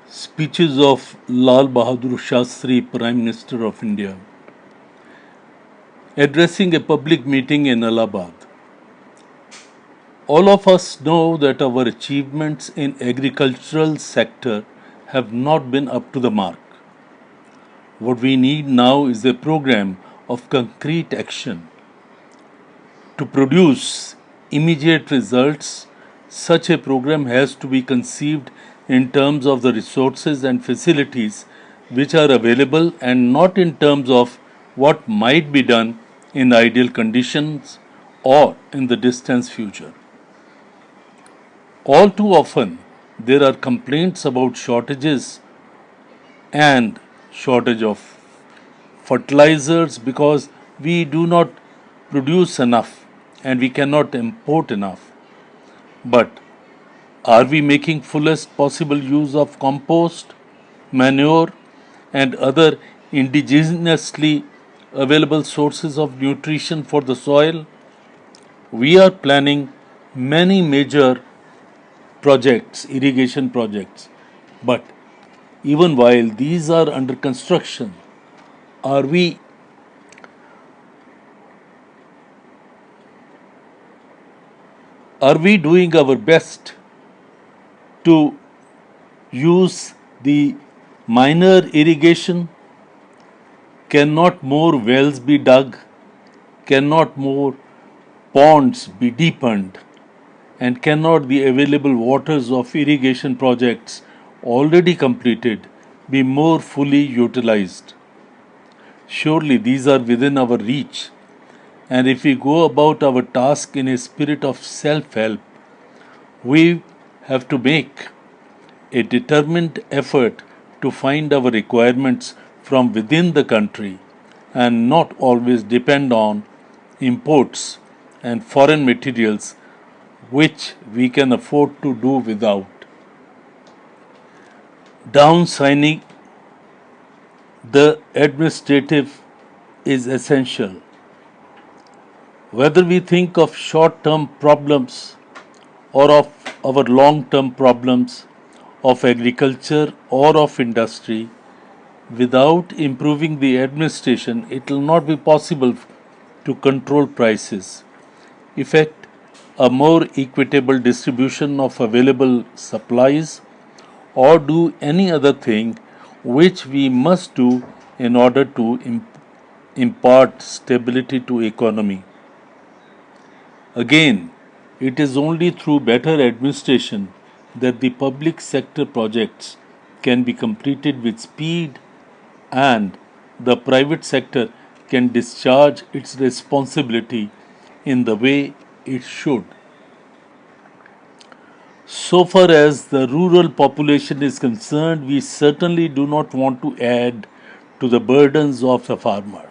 Speeches of Lal Bahadur Shastri, Prime Minister of India, addressing a public meeting in Allahabad. All of us know that our achievements in agricultural sector have not been up to the mark. What we need now is a program of concrete action. To produce immediate results, such a program has to be conceived in terms of the resources and facilities which are available and not in terms of what might be done in ideal conditions or in the distant future. All too often, there are complaints about shortages and shortage of fertilizers because we do not produce enough and we cannot import enough. But are we making fullest possible use of compost, manure, and other indigenously available sources of nutrition for the soil? We are planning many major projects, irrigation projects, but even while these are under construction, are we doing our best to use the minor irrigation? Cannot more wells be dug? Cannot more ponds be deepened? And cannot the available waters of irrigation projects already completed be more fully utilized? Surely these are within our reach, and if we go about our task in a spirit of self help, we have to make a determined effort to find our requirements from within the country and not always depend on imports and foreign materials which we can afford to do without. Downsigning the administrative is essential. Whether we think of short term problems or of our long term problems of agriculture or of industry, without improving the administration, it will not be possible to control prices, effect a more equitable distribution of available supplies, or do any other thing which we must do in order to impart stability to economy. Again, it is only through better administration that the public sector projects can be completed with speed and the private sector can discharge its responsibility in the way it should. So far as the rural population is concerned, we certainly do not want to add to the burdens of the farmer.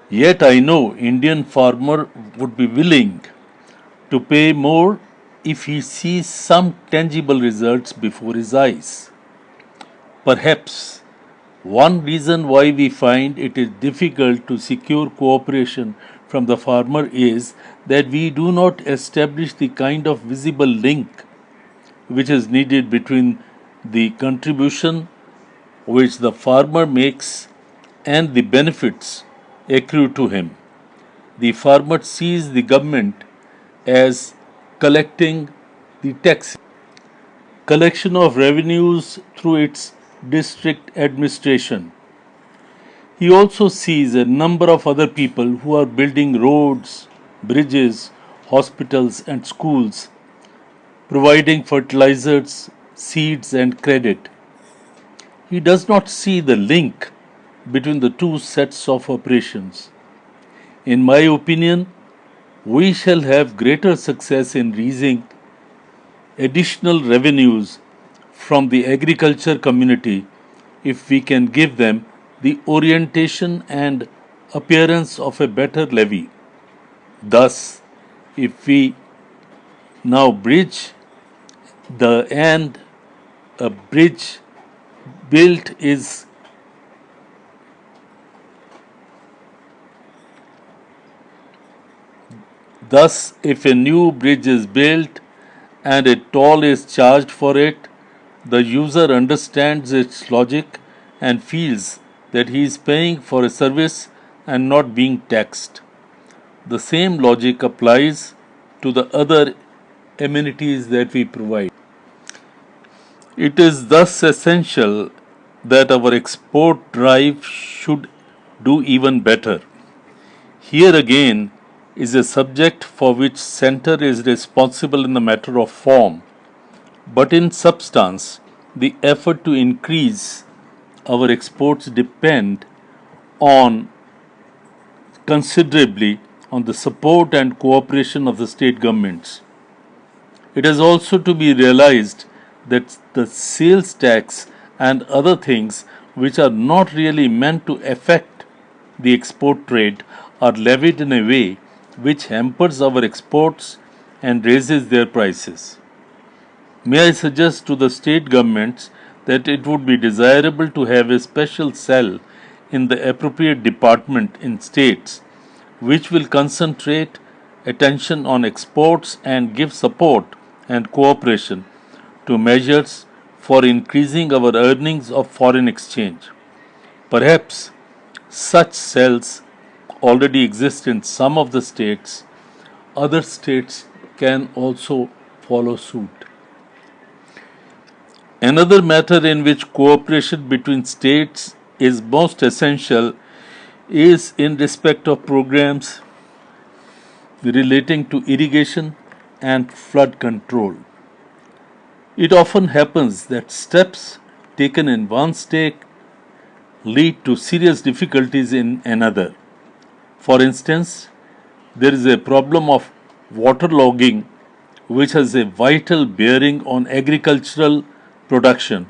Yet I know Indian farmer would be willing to pay more if he sees some tangible results before his eyes. Perhaps one reason why we find it is difficult to secure cooperation from the farmer is that we do not establish the kind of visible link which is needed between the contribution which the farmer makes and the benefits accrue to him. The farmer sees the government as collecting the tax, collection of revenues through its district administration. He also sees a number of other people who are building roads, bridges, hospitals, and schools, providing fertilizers, seeds, and credit. He does not see the link between the two sets of operations. In my opinion, we shall have greater success in raising additional revenues from the agriculture community if we can give them the orientation and appearance of a better levy. Thus, if we now bridge the and a bridge built is thus if a new bridge is built and a toll is charged for it, the user understands its logic and feels that he is paying for a service and not being taxed. The same logic applies to the other amenities that we provide. It is thus essential that our export drive should do even better. Here again is a subject for which center is responsible in the matter of form, but in substance, the effort to increase our exports depend on considerably on the support and cooperation of the state governments. It is also to be realized that the sales tax and other things which are not really meant to affect the export trade are levied in a way which hampers our exports and raises their prices. May I suggest to the state governments that it would be desirable to have a special cell in the appropriate department in states which will concentrate attention on exports and give support and cooperation to measures for increasing our earnings of foreign exchange. Perhaps such cells already exist in some of the states. Other states can also follow suit. Another matter in which cooperation between states is most essential is in respect of programs relating to irrigation and flood control. It often happens that steps taken in one state lead to serious difficulties in another. For instance, there is a problem of waterlogging which has a vital bearing on agricultural production.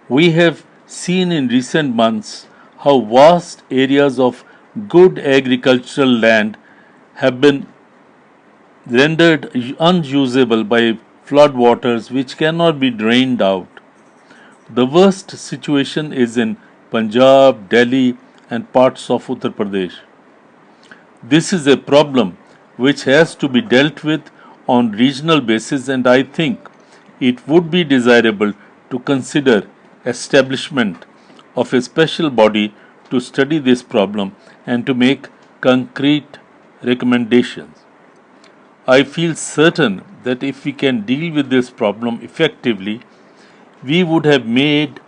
We have seen in recent months how vast areas of good agricultural land have been rendered unusable by flood waters which cannot be drained out. The worst situation is in Punjab, Delhi, and parts of Uttar Pradesh. This is a problem which has to be dealt with on regional basis, and I think it would be desirable to consider establishment of a special body to study this problem and to make concrete recommendations. I feel certain that if we can deal with this problem effectively, we would have made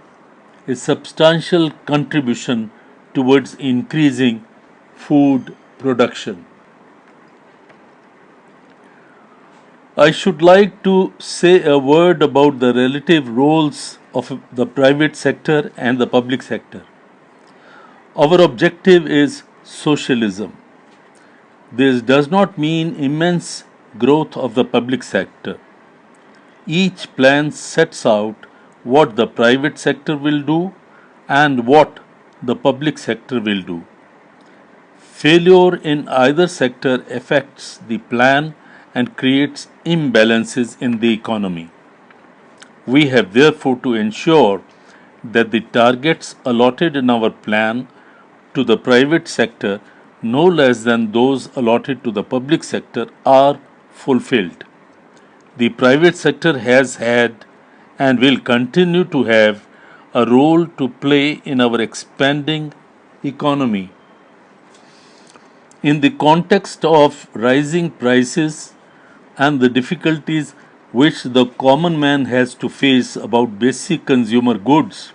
a substantial contribution towards increasing food production. I should like to say a word about the relative roles of the private sector and the public sector. Our objective is socialism. This does not mean immense growth of the public sector. Each plan sets out what the private sector will do and what the public sector will do. Failure in either sector affects the plan and creates imbalances in the economy. We have therefore to ensure that the targets allotted in our plan to the private sector no less than those allotted to the public sector are fulfilled. The private sector has had and will continue to have a role to play in our expanding economy. In the context of rising prices and the difficulties which the common man has to face about basic consumer goods,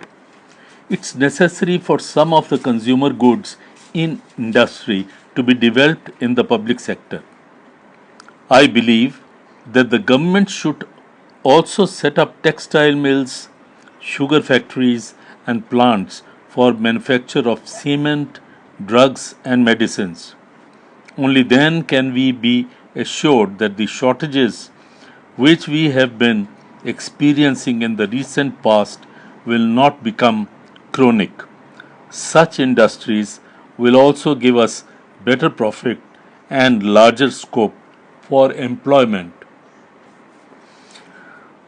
it's necessary for some of the consumer goods in industry to be developed in the public sector. I believe that the government should also set up textile mills, sugar factories, and plants for manufacture of cement, drugs, and medicines. Only then can we be assured that the shortages which we have been experiencing in the recent past will not become chronic. Such industries will also give us better profit and larger scope for employment.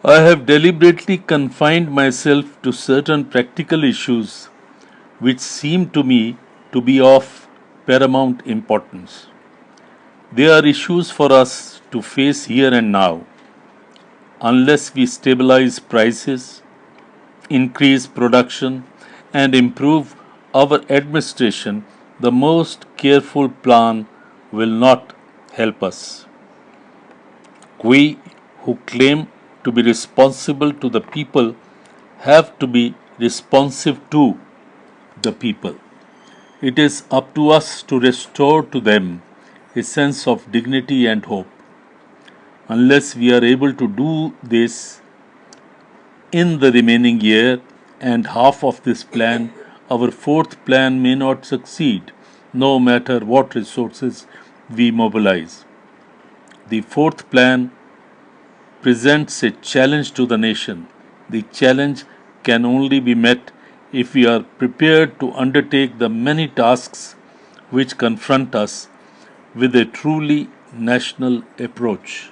I have deliberately confined myself to certain practical issues which seem to me to be of paramount importance. They are issues for us to face here and now. Unless we stabilize prices, increase production, and improve our administration, the most careful plan will not help us. We who claim to be responsible to the people have to be responsive to the people. It is up to us to restore to them a sense of dignity and hope. Unless we are able to do this in the remaining year and half of this plan, our fourth plan may not succeed, no matter what resources we mobilize. The fourth plan presents a challenge to the nation. The challenge can only be met if we are prepared to undertake the many tasks which confront us with a truly national approach.